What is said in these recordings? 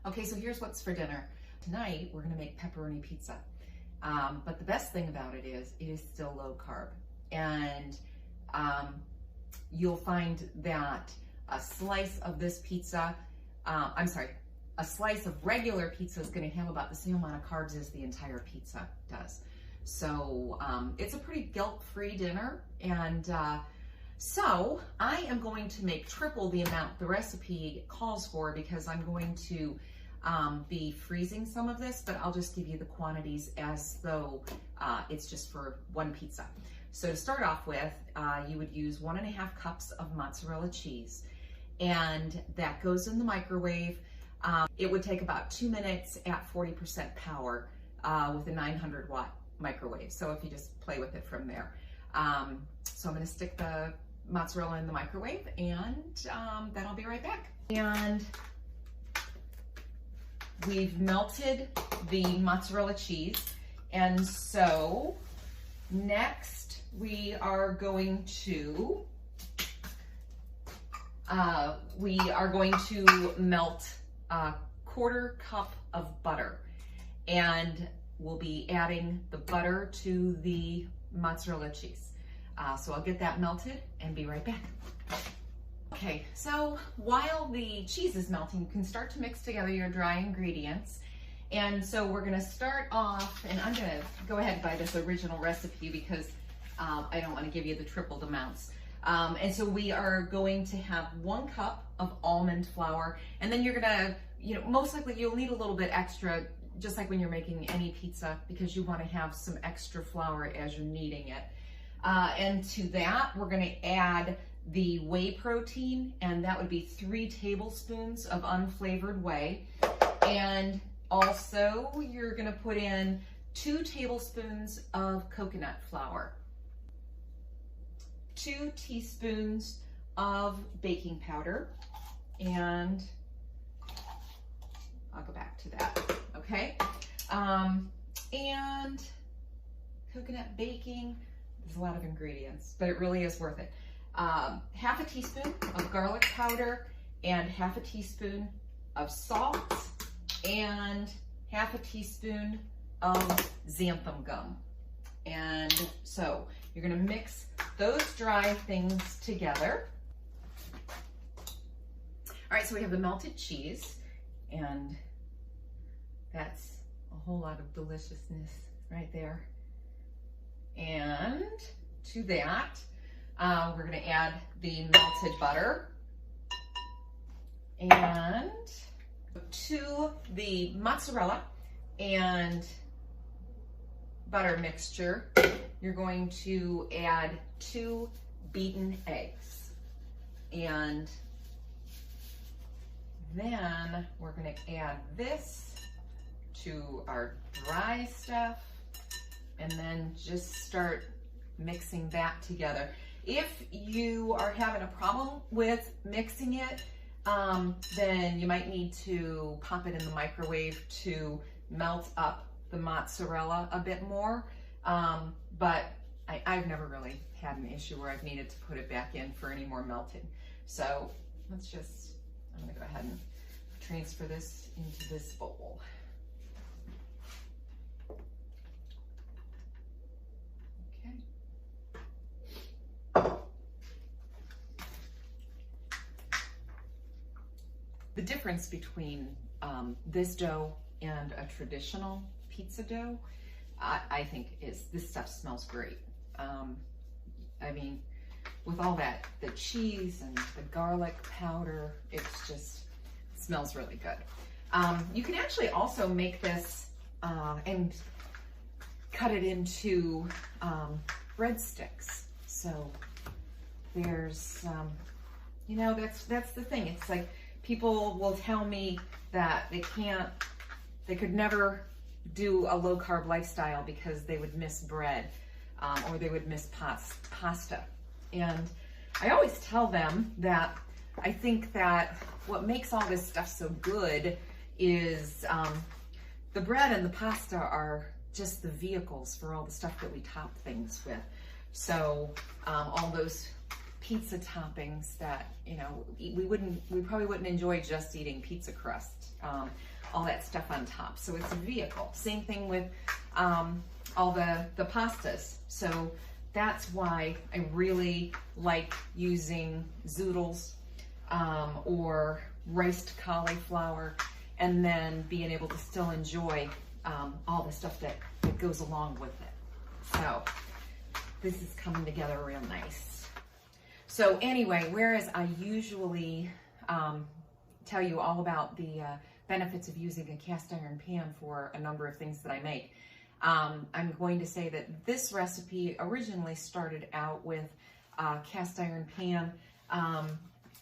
Okay, so here's what's for dinner. Tonight, we're gonna make pepperoni pizza. But the best thing about it is still low carb. And you'll find that a slice of this pizza, a slice of regular pizza is gonna have about the same amount of carbs as the entire pizza does. So it's a pretty guilt-free dinner. And so I am going to make triple the amount the recipe calls for, because I'm going to be freezing some of this, but I'll just give you the quantities as though it's just for one pizza. So to start off with, you would use 1.5 cups of mozzarella cheese, and that goes in the microwave. It would take about 2 minutes at 40% power with a 900 watt microwave. So if you just play with it from there. So I'm gonna stick the mozzarella in the microwave, and then I'll be right back. And we've melted the mozzarella cheese, and so next we are going to melt a 1/4 cup of butter, and we'll be adding the butter to the mozzarella cheese. So I'll get that melted and be right back. Okay, so while the cheese is melting, you can start to mix together your dry ingredients. And so we're gonna start off, and I'm gonna go ahead and buy this original recipe because I don't wanna give you the tripled amounts. And so we are going to have 1 cup of almond flour, and then you're gonna, most likely you'll need a little bit extra, just like when you're making any pizza, because you wanna have some extra flour as you're kneading it. And to that, we're gonna add the whey protein, and that would be 3 tablespoons of unflavored whey. And also you're gonna put in 2 tablespoons of coconut flour, 2 teaspoons of baking powder, and I'll go back to that, okay? And coconut baking, there's a lot of ingredients, but it really is worth it. 1/2 teaspoon of garlic powder, and 1/2 teaspoon of salt, and 1/2 teaspoon of xanthan gum. And so you're gonna mix those dry things together. All right, so we have the melted cheese, and that's a whole lot of deliciousness right there. And to that, we're gonna add the melted butter, and to the mozzarella and butter mixture, you're going to add 2 beaten eggs. And then we're gonna add this to our dry stuff, and then just start mixing that together. If you are having a problem with mixing it, then you might need to pop it in the microwave to melt up the mozzarella a bit more. But I've never really had an issue where I've needed to put it back in for any more melting. So I'm gonna go ahead and transfer this into this bowl. The difference between this dough and a traditional pizza dough, I think, is this stuff smells great. I mean, with all that, the cheese and the garlic powder, it smells really good. You can actually also make this and cut it into breadsticks. So there's, that's the thing. It's like, people will tell me that they could never do a low carb lifestyle because they would miss bread or they would miss pasta. And I always tell them that I think that what makes all this stuff so good is the bread and the pasta are just the vehicles for all the stuff that we top things with. So all those pizza toppings that, you know, we probably wouldn't enjoy just eating pizza crust, all that stuff on top. So it's a vehicle. Same thing with all the pastas. So that's why I really like using zoodles or riced cauliflower, and then being able to still enjoy all the stuff that goes along with it. So this is coming together real nice. So anyway, whereas I usually tell you all about the benefits of using a cast iron pan for a number of things that I make, I'm going to say that this recipe originally started out with a cast iron pan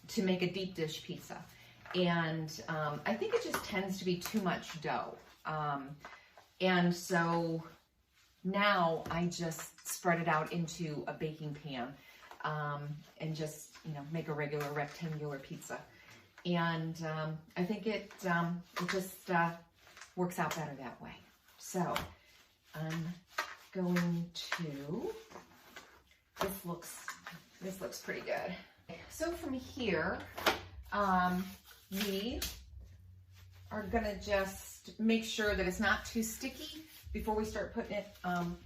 to make a deep dish pizza. And I think it just tends to be too much dough. And so now I just spread it out into a baking pan and just, you know, make a regular rectangular pizza. And I think it just works out better that way. So I'm going to, this looks pretty good. So from here, we are gonna just make sure that it's not too sticky before we start putting it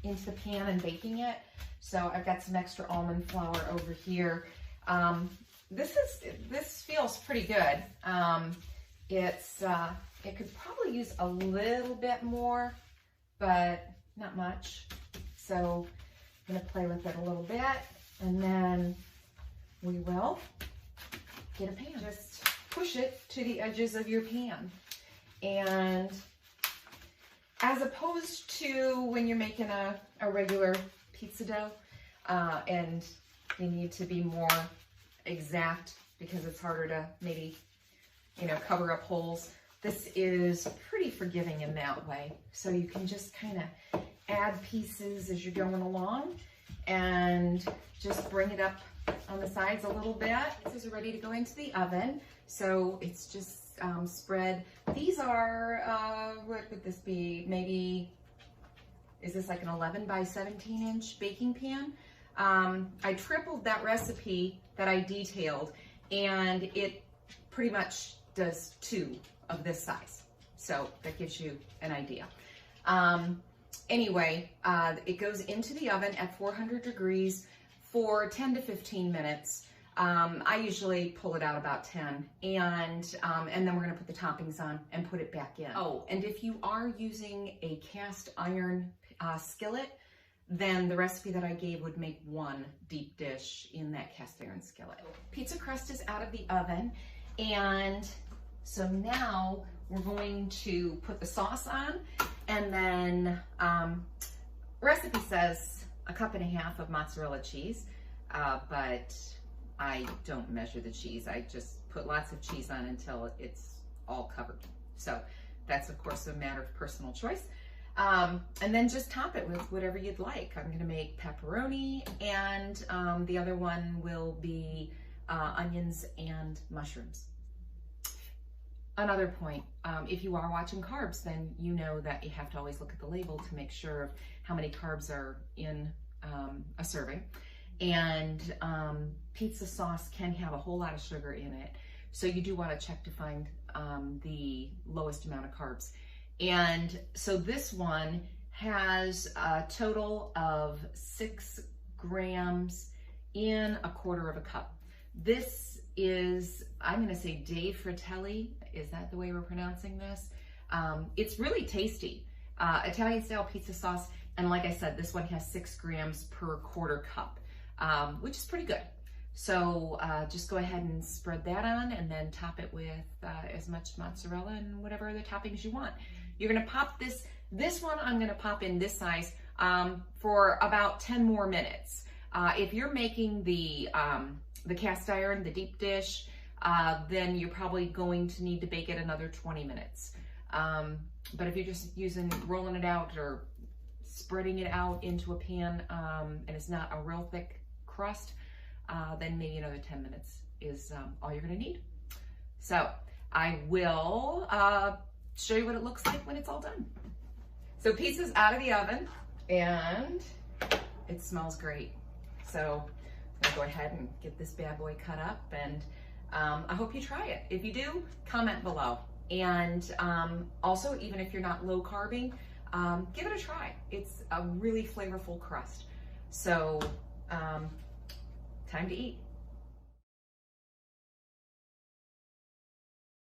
into the pan and baking it. So I've got some extra almond flour over here. This feels pretty good. It could probably use a little bit more, but not much. So I'm gonna play with it a little bit, and then we will get a pan. Just push it to the edges of your pan. And as opposed to when you're making a regular pizza dough, and you need to be more exact because it's harder to maybe, you know, cover up holes. This is pretty forgiving in that way. So you can just kind of add pieces as you're going along and just bring it up on the sides a little bit. This is ready to go into the oven. So it's just spread. These are, what would this be? Maybe, is this like an 11 by 17 inch baking pan? I tripled that recipe that I detailed, and it pretty much does 2 of this size. So that gives you an idea. Anyway, it goes into the oven at 400 degrees for 10 to 15 minutes. I usually pull it out about 10, and then we're gonna put the toppings on and put it back in. Oh, and if you are using a cast iron skillet, then the recipe that I gave would make 1 deep dish in that cast iron skillet. Pizza crust is out of the oven, and so now we're going to put the sauce on, and then recipe says 1.5 cups of mozzarella cheese, but I don't measure the cheese. I just put lots of cheese on until it's all covered. So that's of course a matter of personal choice. And then just top it with whatever you'd like. I'm gonna make pepperoni, and the other one will be onions and mushrooms. Another point, if you are watching carbs, then you know that you have to always look at the label to make sure of how many carbs are in a serving. And pizza sauce can have a whole lot of sugar in it. So you do want to check to find the lowest amount of carbs. And so this one has a total of 6 grams in 1/4 cup. This is, I'm gonna say Dave Fratelli. Is that the way we're pronouncing this? It's really tasty. Italian style pizza sauce. And like I said, this one has 6 grams per 1/4 cup, which is pretty good. So just go ahead and spread that on, and then top it with as much mozzarella and whatever other toppings you want. You're gonna pop this one I'm gonna pop in this size for about 10 more minutes. If you're making the cast iron, the deep dish, then you're probably going to need to bake it another 20 minutes. But if you're just rolling it out or spreading it out into a pan, and it's not a real thick crust, then maybe another 10 minutes is all you're gonna need. So I will show you what it looks like when it's all done. So pizza's out of the oven, and it smells great. So gonna go ahead and get this bad boy cut up, and I hope you try it. If you do, comment below. And also, even if you're not low carbing, give it a try. It's a really flavorful crust. So, time to eat.